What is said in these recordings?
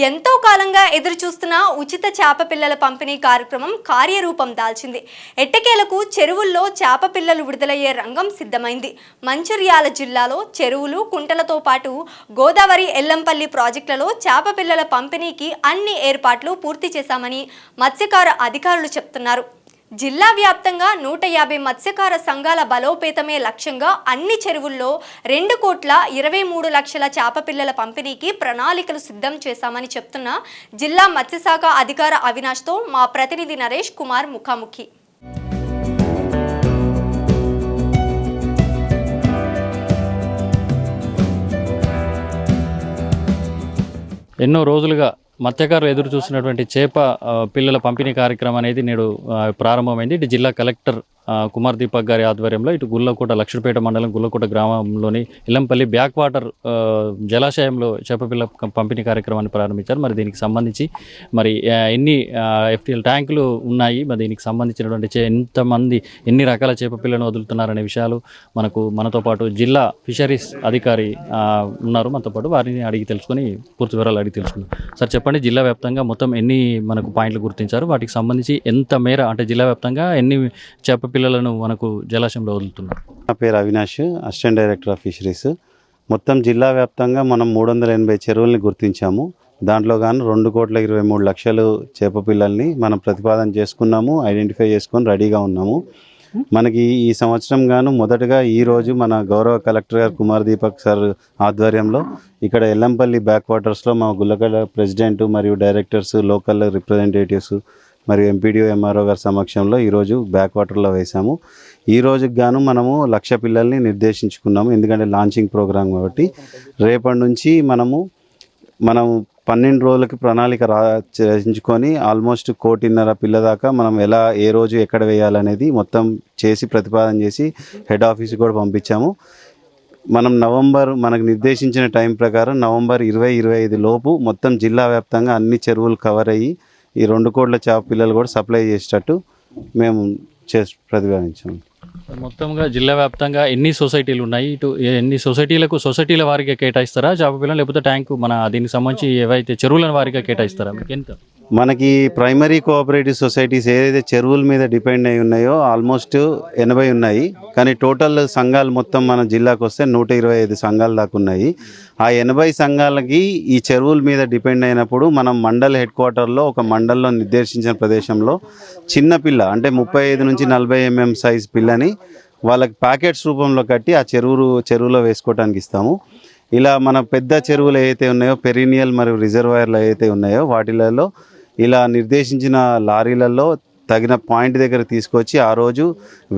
ఎంతో కాలంగా ఎదురుచూస్తున్న ఉచిత చేప పిల్లల పంపిణీ కార్యక్రమం కార్యరూపం దాల్చింది. ఎట్టకేలకు చెరువుల్లో చేప పిల్లలు విడుదలయ్యే రంగం సిద్ధమైంది. మంచిర్యాల జిల్లాలో చెరువులు, కుంటలతో పాటు గోదావరి, ఎల్లంపల్లి ప్రాజెక్టులలో చేప పిల్లల పంపిణీకి అన్ని ఏర్పాట్లు పూర్తి చేశామని మత్స్యకార అధికారులు చెప్తున్నారు. జిల్లా వ్యాప్తంగా 150 మత్స్యకార సంఘాల బలోపేతమే లక్ష్యంగా అన్ని చెరువుల్లో 2,23,00,000 చేప పిల్లల పంపిణీకి ప్రణాళికలు సిద్ధం చేశామని చెప్తున్న జిల్లా మత్స్యశాఖ అధికార అవినాష్తో మా ప్రతినిధి నరేష్ కుమార్ ముఖాముఖి. ఎన్నో రోజులుగా మత్స్యకారులు ఎదురు చూస్తున్నటువంటి చేప పిల్లల పంపిణీ కార్యక్రమం అనేది నేడు ప్రారంభమైంది. ఇటు జిల్లా కలెక్టర్ కుమార్ దీపక్ గారి ఆధ్వర్యంలో ఇటు గుల్లకోట, లక్ష్మీపేట మండలం గుల్లకోట గ్రామంలోని ఇల్లంపల్లి బ్యాక్ వాటర్ జలాశయంలో చేపపిల్ల పంపిణీ కార్యక్రమాన్ని ప్రారంభించారు. మరి దీనికి సంబంధించి మరి ఎన్ని FTL ట్యాంకులు ఉన్నాయి, మరి దీనికి సంబంధించినటువంటి ఎంతమంది ఎన్ని రకాల చేపపిల్లను వదులుతున్నారనే విషయాలు మనతో పాటు జిల్లా ఫిషరీస్ అధికారి ఉన్నారు. మనతో పాటు వారిని అడిగి తెలుసుకొని పూర్తి వివరాలు అడిగి తెలుసుకున్నాం. సార్ చెప్పండి, జిల్లా వ్యాప్తంగా మొత్తం ఎన్ని పాయింట్లు గుర్తించారు, వాటికి సంబంధించి ఎంత మేర అంటే జిల్లా వ్యాప్తంగా ఎన్ని చేప పిల్లలను జలాశయంలో వదులుతున్నారు? నా పేరు Avinash, assistant director of fisheries. మొత్తం జిల్లా వ్యాప్తంగా మనం 380 చెరువుల్ని గుర్తించాము. దాంట్లో గాను 2,23,00,000 చేప పిల్లల్ని మనం ప్రతిపాదన చేసుకున్నాము, ఐడెంటిఫై చేసుకొని రెడీగా ఉన్నాము. మనకి ఈ సంవత్సరం గాను మొదటగా ఈరోజు మన గౌరవ కలెక్టర్ గారు కుమార్ దీపక్ సార్ ఆధ్వర్యంలో ఇక్కడ ఎల్లంపల్లి బ్యాక్ వాటర్స్లో మా గుల్లకల ప్రెసిడెంట్ మరియు డైరెక్టర్స్, లోకల్ రిప్రజెంటేటివ్స్ మరియు MPDO, MRO గారి సమక్షంలో ఈరోజు బ్యాక్ వాటర్లో వేసాము. ఈ రోజుకి గాను మనము 1,00,000 పిల్లల్ని నిర్దేశించుకున్నాము. ఎందుకంటే లాంచింగ్ ప్రోగ్రామ్ కాబట్టి రేపటి నుంచి మనం 12 రోజులకి ప్రణాళిక రచించుకొని ఆల్మోస్ట్ 1,50,00,000 పిల్ల దాకా మనం ఎలా ఏ రోజు ఎక్కడ వేయాలనేది మొత్తం చేసి ప్రతిపాదన చేసి హెడ్ ఆఫీస్కి కూడా పంపించాము. మనం మనకు నిర్దేశించిన టైం ప్రకారం నవంబర్ 20-25 లోపు మొత్తం జిల్లా వ్యాప్తంగా అన్ని చెరువులు కవర్ అయ్యి ఈ 2 కోట్ల చేప పిల్లలు కూడా సప్లై చేసేటట్టు మేము ప్రతిపాదించాము. మొత్తంగా జిల్లా వ్యాప్తంగా ఎన్ని సొసైటీలు ఉన్నాయి, ఇటు ఎన్ని సొసైటీల వారిగా కేటాయిస్తారా చేప పిల్లలు, లేకపోతే ట్యాంకు దీనికి సంబంధించి ఏవైతే చెరువుల వారిగా కేటాయిస్తారా? మీకు ఎంత? మనకి ప్రైమరీ కోఆపరేటివ్ సొసైటీస్ ఏదైతే చెరువుల మీద డిపెండ్ అయి ఉన్నాయో ఆల్మోస్ట్ 80 ఉన్నాయి. కానీ టోటల్ సంఘాలు మొత్తం మన జిల్లాకు వస్తే 125 సంఘాలు దాకా ఉన్నాయి. ఆ 80 సంఘాలకి ఈ చెరువుల మీద డిపెండ్ అయినప్పుడు మనం మండల్ హెడ్ క్వార్టర్లో ఒక మండల్లో నిర్దేశించిన ప్రదేశంలో చిన్న పిల్ల అంటే 35 నుంచి 40 mm సైజ్ పిల్లని వాళ్ళకి ప్యాకెట్స్ రూపంలో కట్టి ఆ చెరువులో వేసుకోవడానికి ఇస్తాము. ఇలా మన పెద్ద చెరువులు ఏవైతే ఉన్నాయో, పెరీనియల్ మరియు రిజర్వాయర్లు ఏవైతే ఉన్నాయో వాటిలలో ఇలా నిర్దేశించిన లారీలలో తగిన పాయింట్ దగ్గర తీసుకొచ్చి ఆ రోజు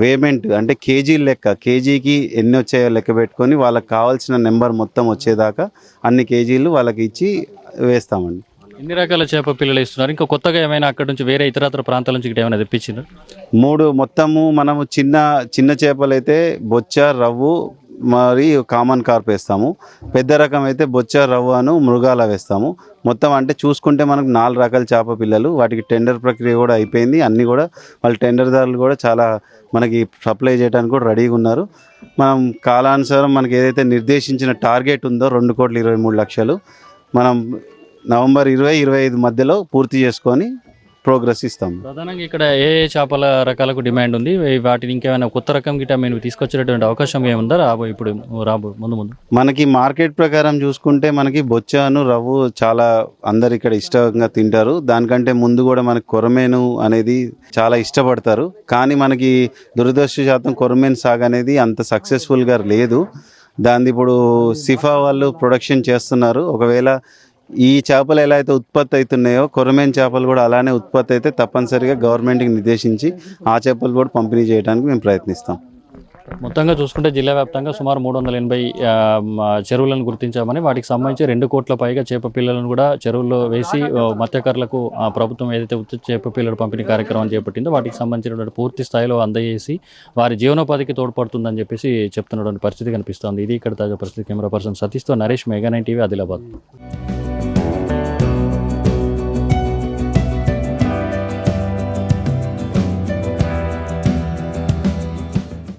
వేమెంట్ అంటే కేజీల లెక్క, కేజీకి ఎన్ని వచ్చాయో లెక్క పెట్టుకొని వాళ్ళకి కావాల్సిన నెంబర్ మొత్తం వచ్చేదాకా అన్ని కేజీలు వాళ్ళకి ఇచ్చి వేస్తామండి. ఎన్ని రకాల చేప పిల్లలు ఇస్తున్నారు? ఇంకా కొత్తగా ఏమైనా అక్కడ నుంచి వేరే ఇతరత్ర ప్రాంతాల నుంచి ఏమైనా తెప్పించారు? 3 మొత్తము మనము చిన్న చేపలు అయితే బొచ్చ, రవ్వు మరి కామన్ కార్ప్ వేస్తాము. పెద్ద రకం అయితే బొచ్చ, రవ్వను మృగాల వేస్తాము. మొత్తం అంటే చూసుకుంటే మనకు 4 రకాల చేప పిల్లలు. వాటికి టెండర్ ప్రక్రియ కూడా అయిపోయింది. అన్నీ కూడా వాళ్ళ టెండర్దారులు కూడా చాలా మనకి సప్లై చేయడానికి కూడా రెడీగా ఉన్నారు. మనం కాలానుసారం మనకి ఏదైతే నిర్దేశించిన టార్గెట్ ఉందో 2,23,00,000 మనం నవంబర్ 20-25 మధ్యలో పూర్తి చేసుకొని ప్రోగ్రెస్ ఇస్తాం. ప్రధానంగా ఇక్కడ ఏ చేపల రకాలకు డిమాండ్ ఉంది, వాటిని ఇంకేమైనా కొత్త రకం గిట్ట మేము తీసుకొచ్చేటటువంటి అవకాశం ఏముందా ముందు? మనకి మార్కెట్ ప్రకారం చూసుకుంటే మనకి బొచ్చాను, రవ్వు చాలా అందరు ఇక్కడ ఇష్టంగా తింటారు. దానికంటే ముందు కూడా మనకి కొరమేను అనేది చాలా ఇష్టపడతారు. కానీ మనకి దురదృష్టవశాతం కొరమేను సాగు అనేది అంత సక్సెస్ఫుల్గా లేదు. దాన్ని ఇప్పుడు సిఫా వాళ్ళు ప్రొడక్షన్ చేస్తున్నారు. ఒకవేళ ఈ చేపలు ఎలా అయితే ఉత్పత్తి అవుతున్నాయో కొరమేన్ చేపలు కూడా అలానే ఉత్పత్తి అయితే తప్పనిసరిగా గవర్నమెంట్కి నిర్దేశించి ఆ చేపలు కూడా పంపిణీ చేయడానికి మేము ప్రయత్నిస్తాం. మొత్తంగా చూసుకుంటే జిల్లా వ్యాప్తంగా సుమారు 380 చెరువులను గుర్తించామని, వాటికి సంబంధించి 2 కోట్ల పైగా చేప పిల్లలను కూడా చెరువుల్లో వేసి మత్స్యకారులకు ప్రభుత్వం ఏదైతే ఉచిత చేప పిల్లల పంపిణీ కార్యక్రమం చేపట్టిందో వాటికి సంబంధించినటువంటి పూర్తి స్థాయిలో అందజేసి వారి జీవనోపాధికి తోడ్పడుతుందని చెప్పేసి చెప్తున్నటువంటి పరిస్థితి కనిపిస్తోంది. ఇది ఇక్కడ తాజా పరిస్థితి. కెమెరా పర్సన్ సతీష్తో నరేష్, మెగా 9 టీవీ, ఆదిలాబాద్.